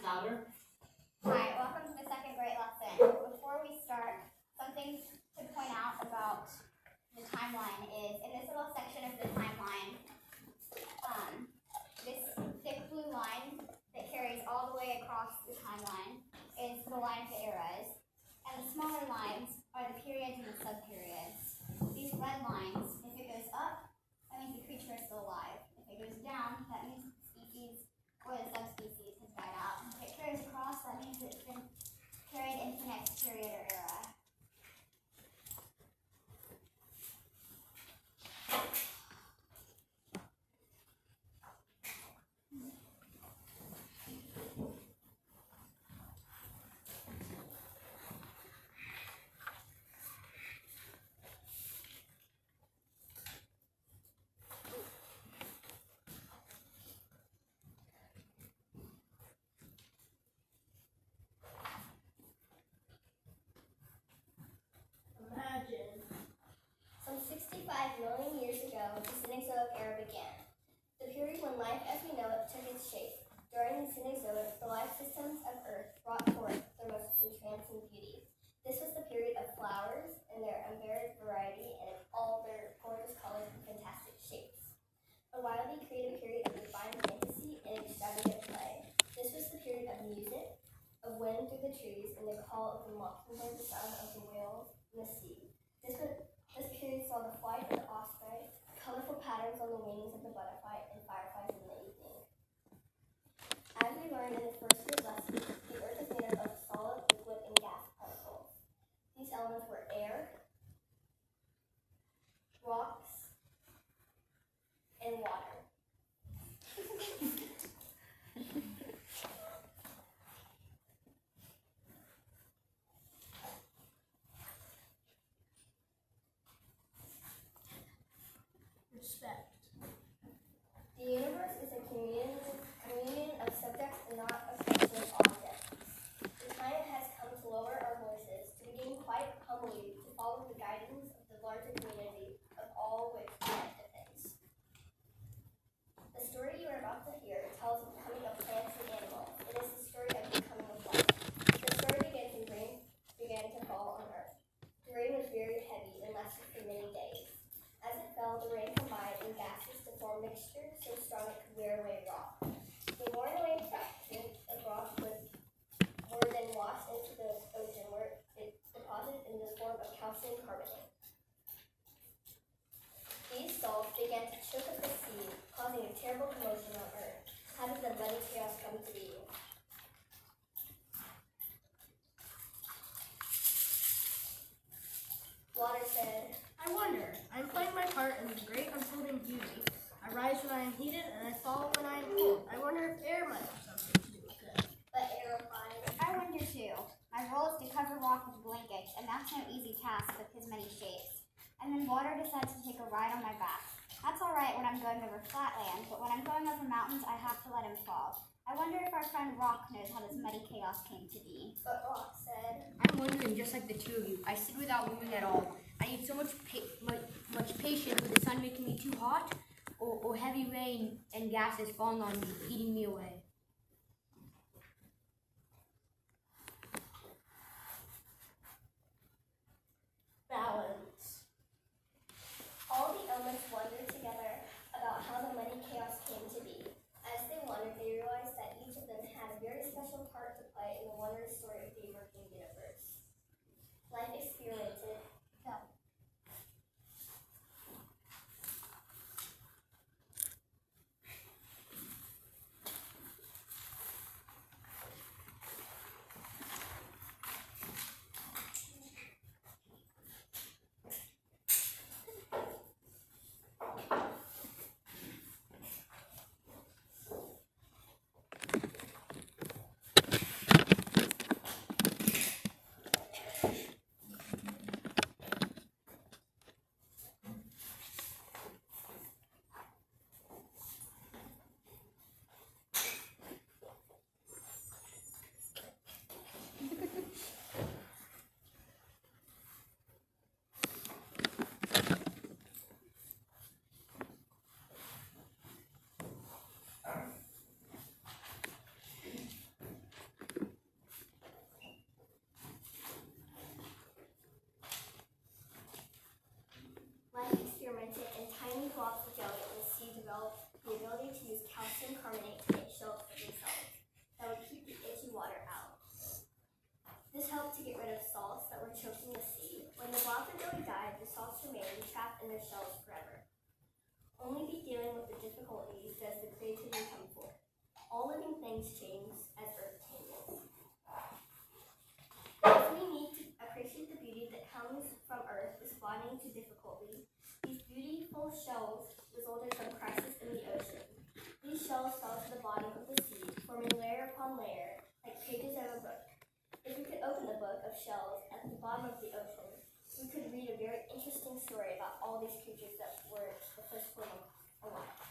louder. Hi, welcome to the second grade lesson. Before we start, something to point out about the timeline is, in this little section of the timeline, this thick blue line that carries all the way across the timeline is the line of the eras, and the smaller lines are the periods and the subperiods. These red lines, if it goes up, that means the creature is still alive. If it goes down, that means the species or the subspecies has died out. If it carries across, that means it's been carried into the next period or era. Some 65 million years ago, the Cenozoic era began, the period when life as we know it took its shape. During the Cenozoic, the life systems of Earth brought forth their most entrancing beauty. This was the period of flowers in their unvaried variety and in all their gorgeous colors and fantastic shapes. A wildly creative period of refined fantasy and extravagant play. This was the period of music, of wind through the trees, and the call of the mockingbird, the sound of the whales in the sea. This period saw the flight of the osprey, colorful patterns on the wings of the butterfly, and fireflies in the evening. As we learned in the first grade lesson, the Earth is made up of solid, liquid, and gas particles. These elements were air, rocks, and water. Respect. The universe is a communion of subjects and not a collection of objects. The time has come to lower our voices, to begin quite humbly to follow the guidance of the larger community of all which life depends. The story you are about to hear tells of the coming of plants and animals. It is the story of the coming of life. The story begins when rain began to fall on earth. The rain was very heavy and lasted for many days. As it fell, the rain combined in gases to form mixtures so strong it could wear away rock. The worn away fragments of rock were then washed into the ocean, where it deposited in the form of calcium carbonate. These salts began to choke up the sea, causing a terrible commotion on earth. How did the muddy chaos come to be? Water said, I wonder. I'm playing my part in the great unfolding beauty. I rise when I am heated, and I fall when I am cold. I wonder if air might have something to do with it. but air replied, I wonder too. My role is to cover rock with blankets, and that's no easy task with his many shapes. And then water decides to take a ride on my back. That's all right when I'm going over flat land, but when I'm going over mountains, I have to let him fall. I wonder if our friend Rock knows how this muddy chaos came to be. but Rock said, I'm wondering, just like the two of you. I sit without moving at all. I need so much patience with the sun making me too hot, or heavy rain and gases falling on me, eating me away. Balance. all the elements wondered together about how the muddy chaos came to be. As they wondered, they realized that each of them had a very special part to play in the wondrous story of the emerging universe. Life experimented. tiny blobs of jelly in the sea developed the ability to use calcium carbonate to make shells for themselves that would keep the itchy water out. This helped to get rid of salts that were choking the sea. When the blobs of jelly died, the salts remained trapped in their shells forever. Only be dealing with the difficulties does the creativity come forth. All living things change as Earth changes. If we need to appreciate the beauty that comes from Earth responding to difficulty, these beautiful shells resulted from crisis in the ocean. These shells fell to the bottom of the sea, forming layer upon layer, like pages of a book. If we could open the book of shells at the bottom of the ocean, we could read a very interesting story about all these creatures that were the first form of life.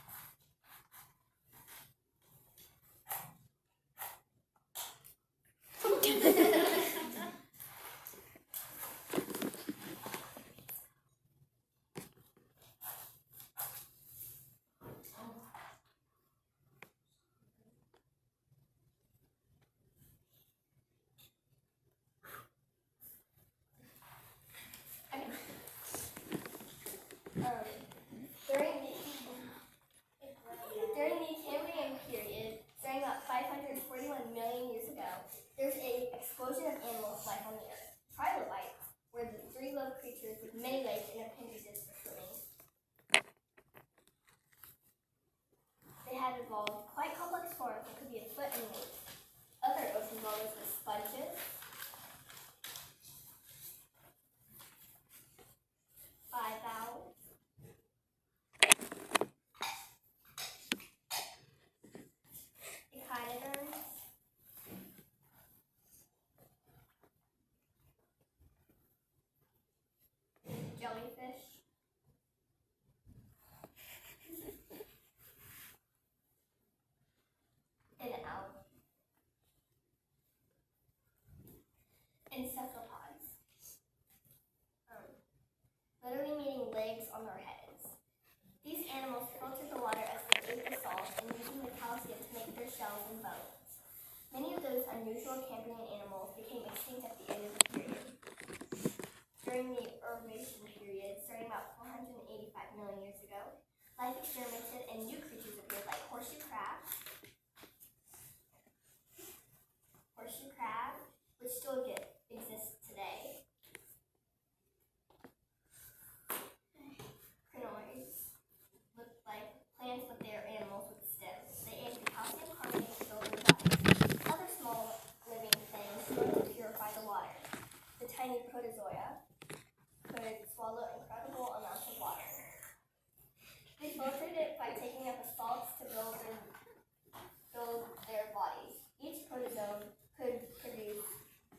During the Cambrian period, starting about 541 million years ago, there's an explosion of animals life on the earth. Trilobites were the three-lobed creatures with many legs and appendages for swimming. They had evolved quite complex forms that could be a foot in length. Other ocean dwellers were sponges, bivalves, echinoderms, jellyfish, and cephalopods, literally meaning legs on their heads. These animals filtered the water as they ate the salt and using the calcium to make their shells and bones. Many of those unusual Cambrian animals became extinct at the end of the period. During the Ordovician period, starting about 485 million years ago, life experimented and new creatures appeared like horseshoe crabs, which still exists today, crinoids, look like plants but they are animals with stems. They ate the calcium carbonate to build their bodies. Other small living things learned to purify the water. The tiny protozoa could swallow incredible amounts of water. They filtered it by taking up the salts to build their bodies. Each protozoa could produce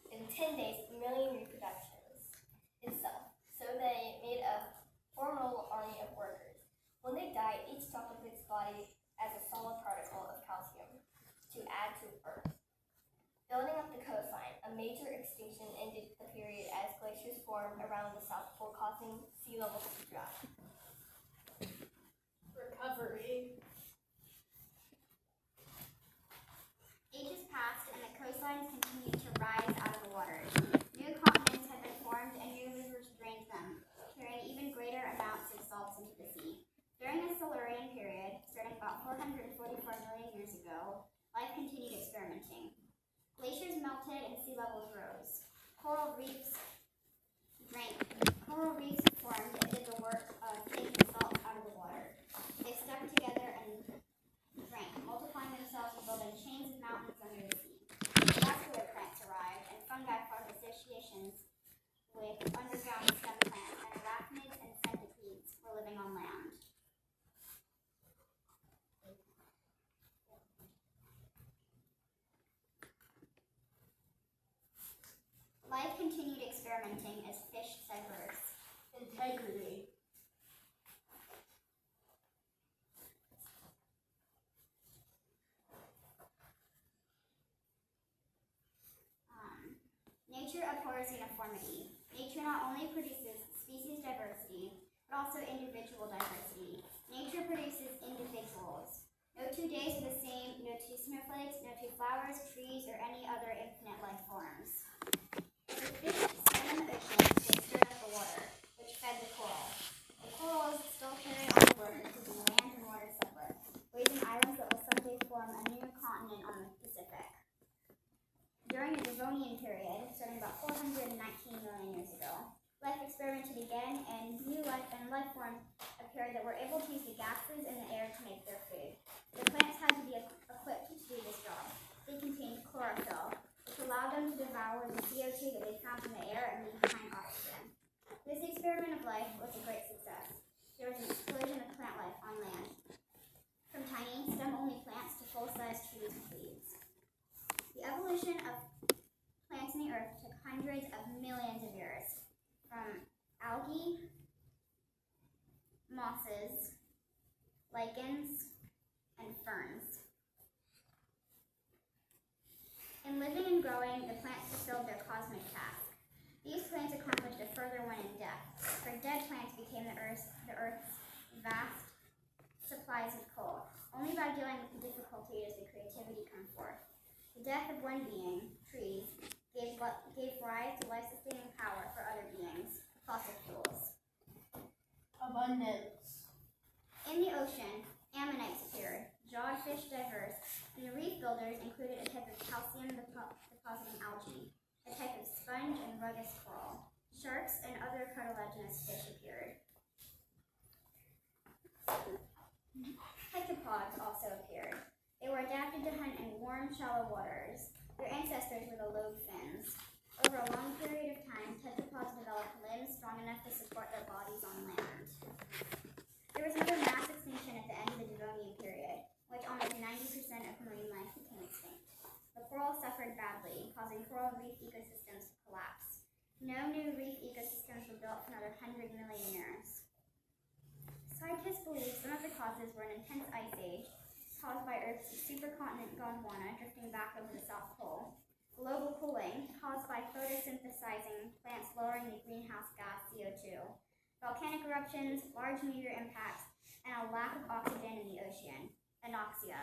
in 10 days a million reproductions itself. So they made a formidable army of workers. When they died, each dropped of its body as a solid particle of calcium to add to Earth. Building up the coastline, a major extinction ended the period as glaciers formed around the South Pole, causing sea levels to drop. Recovery. Ages passed and the coastlines continued to rise out of the waters. New continents had been formed and new rivers drained them, carrying even greater amounts of salts into the sea. During the Silurian period, starting about 444 million years ago, life continued experimenting. Glaciers melted and sea levels rose. Coral reefs formed and did the work of taking the salt out of the water. They stuck together and drank, multiplying themselves and building chains of mountains under the sea. Vascular plants arrived, and fungi formed associations with underground stem plants, and arachnids and centipedes were living on land. Life continued experimenting as fish diverse. Integrity. Nature abhors uniformity. Nature not only produces species diversity, but also individual diversity. Nature produces individuals. No 2 days are the same, no two snowflakes, no two flowers, trees, or any other infinite life forms. The fish swim in the ocean, they stir up the water, which fed the coral. The corals still carry on experimented again, and new life forms appeared that were able to use the gases in the air to make their food. The plants had to be equipped to do this job. They contained chlorophyll, which allowed them to devour the CO2 that they found in the air and leave behind oxygen. This experiment of life was a great success. There was an explosion of plant life on land, from tiny stem-only plants to full-sized trees with leaves. The evolution of plants in the earth took hundreds of millions of years, from algae, mosses, lichens, and ferns. In living and growing, the plants fulfilled their cosmic task. These plants accomplished a further one in death, for dead plants became the Earth's vast supplies of coal. Only by dealing with the difficulty does the creativity come forth. The death of one being, trees, gave rise to life-sustaining power for other beings, fossil fuels. Abundance. In the ocean, ammonites appeared, jawed fish diverse, and the reef builders included a type of calcium depositing algae, a type of sponge and rugged coral. Sharks and other cartilaginous fish appeared. Tetrapods also appeared. They were adapted to hunt in warm, shallow waters. Their ancestors were the lobe fins. Over a long period of time, tetrapods developed limbs strong enough to support their bodies on land. There was another mass extinction at the end of the Devonian period, in which almost 90% of marine life became extinct. The coral suffered badly, causing coral reef ecosystems to collapse. No new reef ecosystems were built for another 100 million years. Scientists believe some of the causes were an intense ice age, caused by Earth's supercontinent Gondwana drifting back over the South Pole, global cooling, caused by photosynthesizing plants lowering the greenhouse gas CO2, volcanic eruptions, large meteor impacts, and a lack of oxygen in the ocean, anoxia.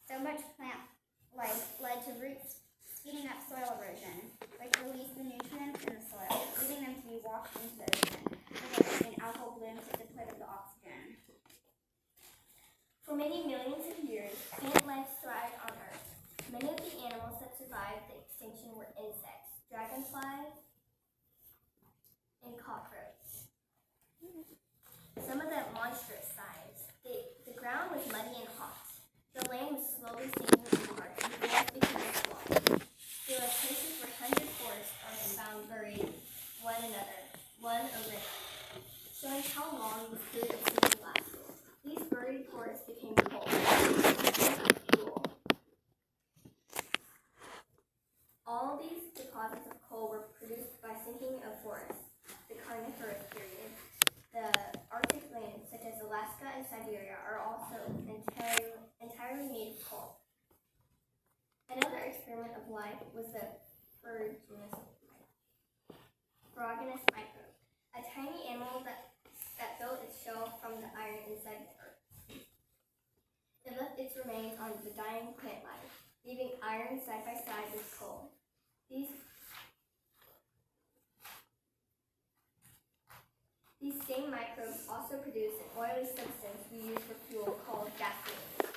So much plant life led to roots speeding up soil erosion, which released the nutrients in the soil, leading them to be washed into the ocean, resulting in algal blooms at the pit of the oxygen. For many millions of years, plant life thrived on Earth. Many of the animals that survived the extinction were insects, dragonflies, and cockroaches. Some of them monstrous size. The ground was muddy and hot. The land was slowly sinking inward, and the forest became swamp. There were places where hundred forests are found buried one over another, showing how long this period of sinking lasted. These buried forests became coal, fuel. All these deposits of coal were produced by sinking of forests. The Carniferous period. The Arctic lands, such as Alaska and Siberia, are also entirely made of coal. Another experiment of life was the ferruginous microbe, a tiny animal that built its shell from the iron inside the earth. It left its remains on the dying plant life, leaving iron side by side with coal. These same microbes also produce an oily substance we use for fuel called gasoline.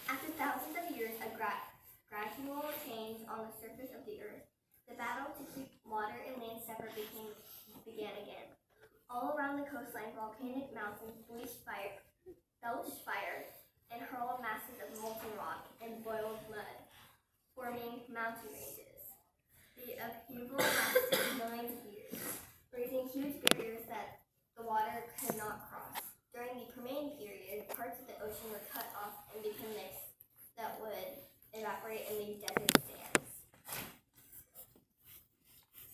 After thousands of years of gradual change on the surface of the earth, the battle to keep water and land separate began again. All around the coastline, volcanic mountains belched fire, and hurled masses of molten rock and boiled mud, forming mountain ranges. The upheaval lasted millions of years, raising huge barriers that the water could not cross. During the Permian period, parts of the ocean were cut off and became lakes that would evaporate and leave desert sands.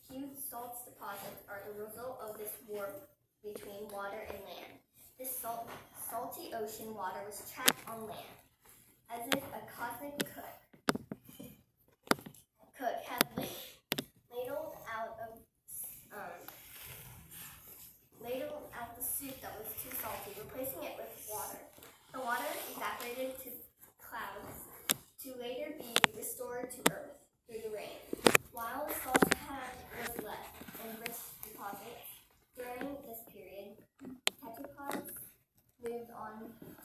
Huge salt deposits are the result of this war between water and land. This salty ocean water was trapped on land, as if a cosmic cook had ladled out the soup that was too salty, replacing it with water. The water evaporated to clouds, to later be restored to earth through the rain. While the salt was left in rich deposits, during this period, tetrapods moved on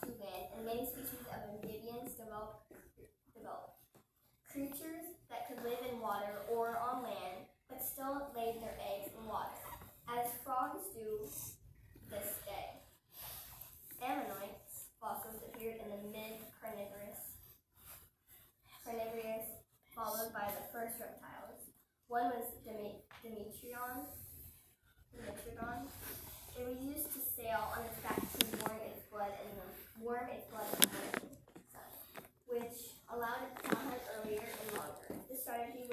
to land, and many species of amphibians developed. Creatures that could live in water or on land, but still laid their eggs in water. as frogs do this day. Ammonite fossils appeared in the mid-Carnivorous, followed by the first reptiles. One was Dimetrodon. It was used to sail on its back to warm its blood in the morning sun, which allowed it to hunt earlier and longer. This strategy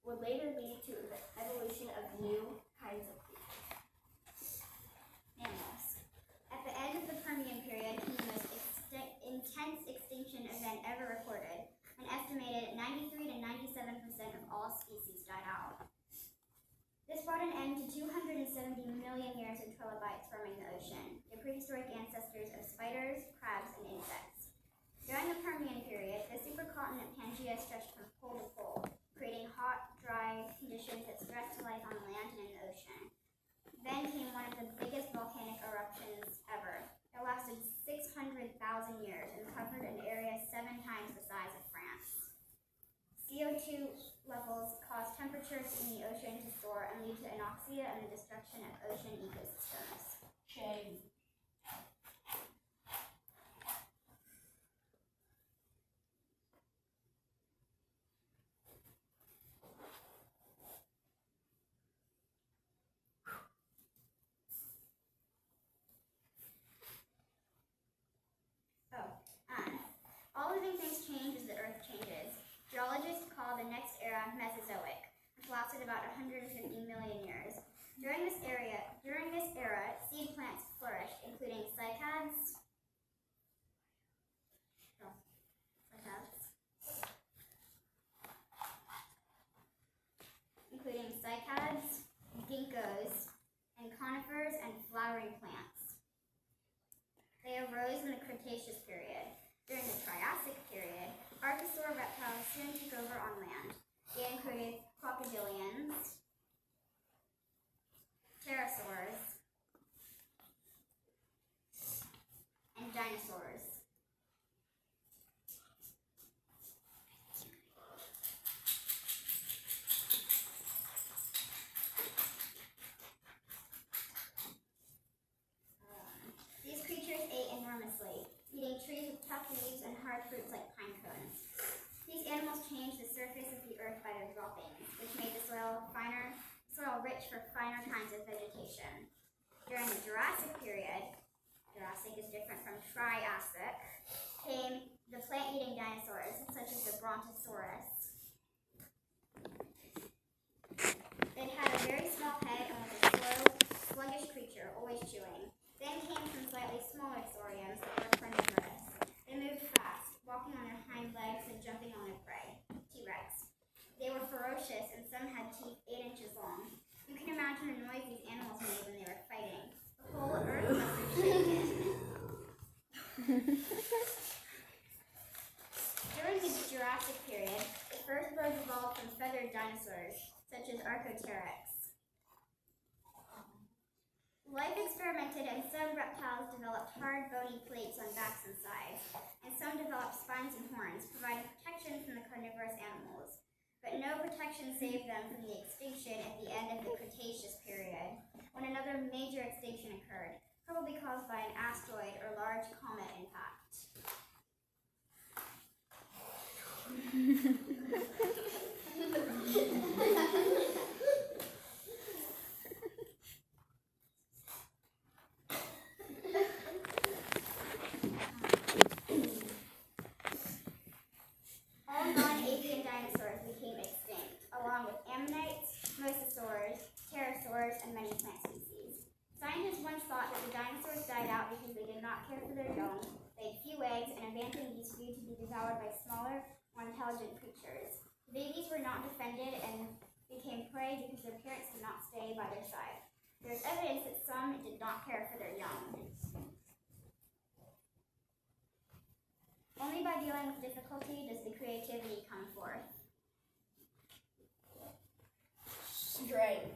would later lead to the evolution of new kinds of creatures. Mammals. At the end of the Permian period came the most intense extinction event ever recorded. An estimated 93 to 97% of all species died out. This brought an end to 270 million years of trilobites roaming the ocean, the prehistoric ancestors of spiders, crabs, and insects. During the Permian period, the supercontinent Pangaea stretched from pole to pole, creating hot, dry conditions that stressed life on land and in the ocean. Then came one of the biggest volcanic eruptions ever. It lasted 600,000 years and covered an area 7 times the size of France. CO2 levels cause temperatures in the ocean to soar and lead to anoxia and the destruction of ocean ecosystems. Shame. All living things change as the Earth changes. Geologists call the next era Mesozoic, which lasted about 150 million years. During this era, seed plants flourished, including cycads, ginkgos, and conifers and flowering plants. They arose in the Cretaceous period. During the Triassic period, archosaur reptiles soon took over on land. They included crocodilians, pterosaurs, and dinosaurs. These creatures ate enormously, eating trees with tough leaves and hard fruits like pine cones. These animals changed the surface of the earth by their droppings, which made the soil rich for finer kinds of vegetation. During the Jurassic period, Jurassic is different from Triassic, came the plant-eating dinosaurs, such as the Brontosaurus. It had a very small head and was a slow, sluggish creature, always chewing. Then came some slightly smaller saurians that were carnivorous. They moved fast, walking on their hind legs and jumping on their prey, T-Rex. They were ferocious and some had teeth 8 inches long. You can imagine the noise these animals made when they were fighting. The whole earth must have shaken. During the Jurassic period, the first birds evolved from feathered dinosaurs, such as Archaeopteryx. Life experimented and some reptiles developed hard bony plates on backs and sides, and some developed spines and horns, providing protection from the carnivorous animals. But no protection saved them from the extinction at the end of the Cretaceous period, when another major extinction occurred, probably caused by an asteroid or large comet impact. All non-avian dinosaurs became extinct, along with ammonites, mosasaurs, pterosaurs, and many plant species. Scientists once thought that the dinosaurs died out because they did not care for their young, laid few eggs, and abandoned these few to be devoured by smaller, more intelligent creatures. The babies were not defended and became prey because their parents did not stay by their side. There is evidence that some did not care for their young. Only by dealing with difficulty does the creativity come forth. Strength.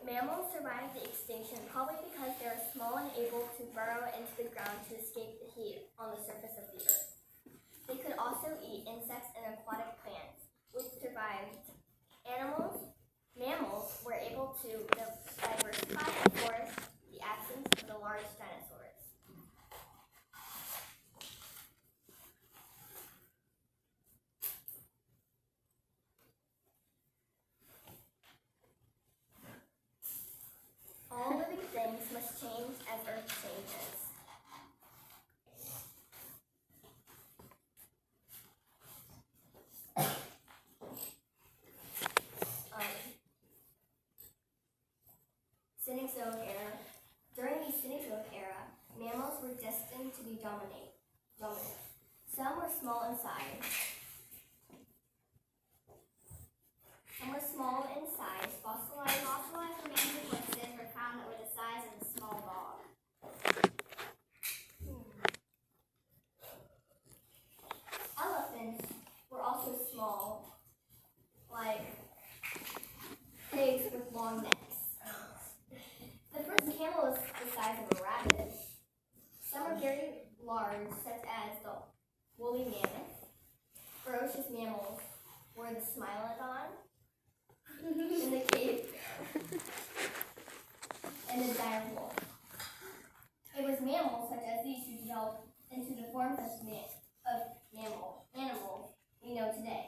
Mammals survived the extinction probably because they are small and able to burrow into the ground to escape the heat on the surface of the earth. They could also eat insects and aquatic plants, which survived. Mammals small in size. Some were small in size. Fossilized remains of horses were found that were the size of a small dog. Elephants were also small, like pigs with long necks. The first camel was the size of a rabbit. Some are very large, such as the woolly mammoth. Ferocious mammals were the smilodon, and the cave bear, and the dire wolf. It was mammals such as these who developed into the forms of animals we know today.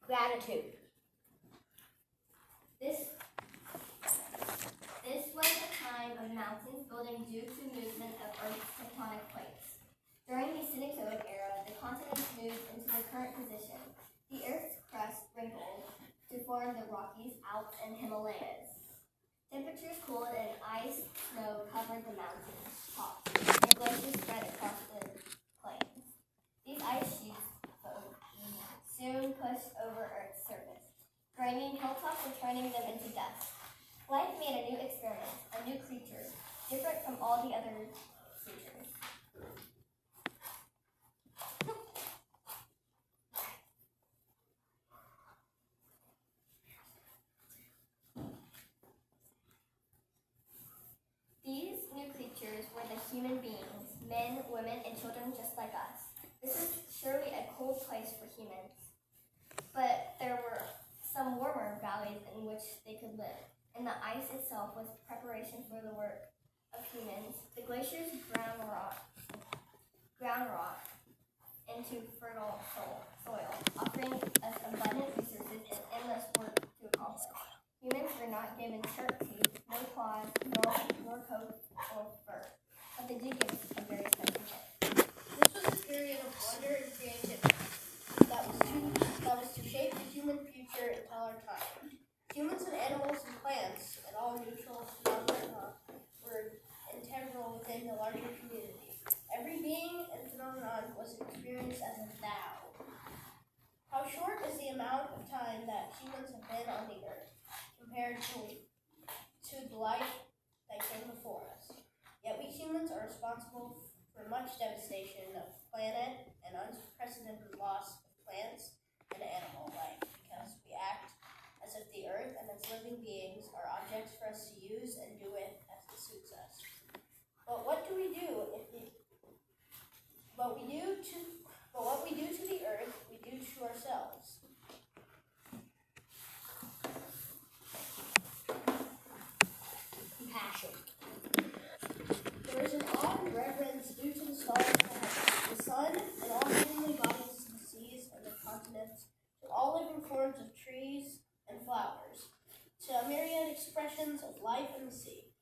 Gratitude. This was a time of mountains building due to movement of Earth's tectonic plates. During the Cenozoic era, the continents moved into their current position. The Earth's crust wrinkled to form the Rockies, Alps, and Himalayas. Temperatures cooled and ice snow covered the mountain tops, and glaciers spread across the plains. These ice sheets soon pushed over Earth's surface, grinding hilltops and turning them into dust. Life made a new experiment, a new creature, different from all the other creatures. These new creatures were the human beings, men, women, and children just like us. This was surely a cold place for humans, but there were some warmer valleys in which they could live, and the ice itself was preparation for the work of humans. The glaciers ground rock into fertile soil, offering us abundant resources and endless work to accomplish. Humans were not given sharp teeth, no claws, nor coats or fur, but they did give us a very special gift. This was a period of wonder and creativity that was to shape the human future until our time. Humans and animals and plants and all neutral phenomena were integral within the larger community. Every being and phenomenon was experienced as a thou. How short is the amount of time that humans have been on the earth compared to the life that came before us? Yet we humans are responsible for much devastation of the planet and unprecedented loss of plants and animal life because we act as if the earth and its living beings are objects for us to use and do with as it suits us. But what we do to the earth, we do to ourselves. Compassion. There is an awe and reverence due to the stars of the heavens, the sun, and all heavenly bodies, the seas and the continents, to all living forms of trees and flowers, to a myriad expressions of life in the sea,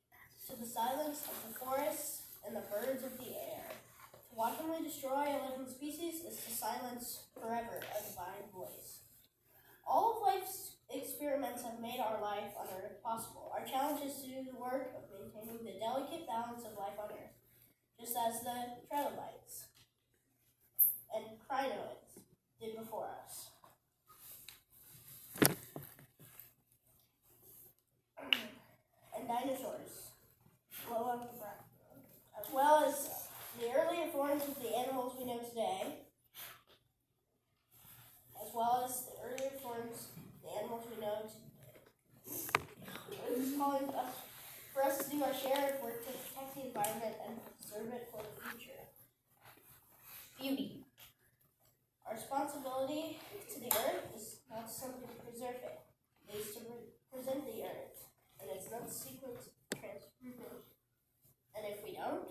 to the silence of the forests and the birds of the air. To wantonly destroy a living species is to silence forever a divine voice. All of life's experiments have made our life on Earth possible. Our challenge is to do the work of maintaining the delicate balance of life on Earth, just as the trilobites and crinoids did before us. And dinosaurs, as well as the earlier forms of the animals we know today, as well as the earlier forms of the animals we know today. It is calling for us to do our share of work to protect the environment and preserve it for the future. Beauty. Our responsibility to the earth is not simply to preserve it, it is to present the earth, and it's not sequence transformation. And if we don't,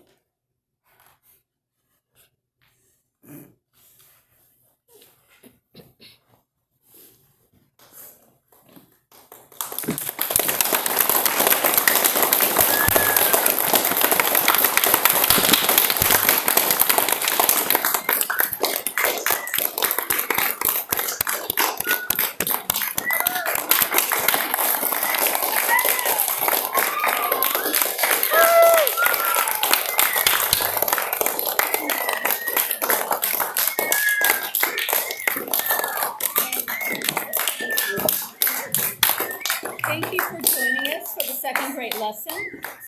Thank you for joining us for the second grade lesson.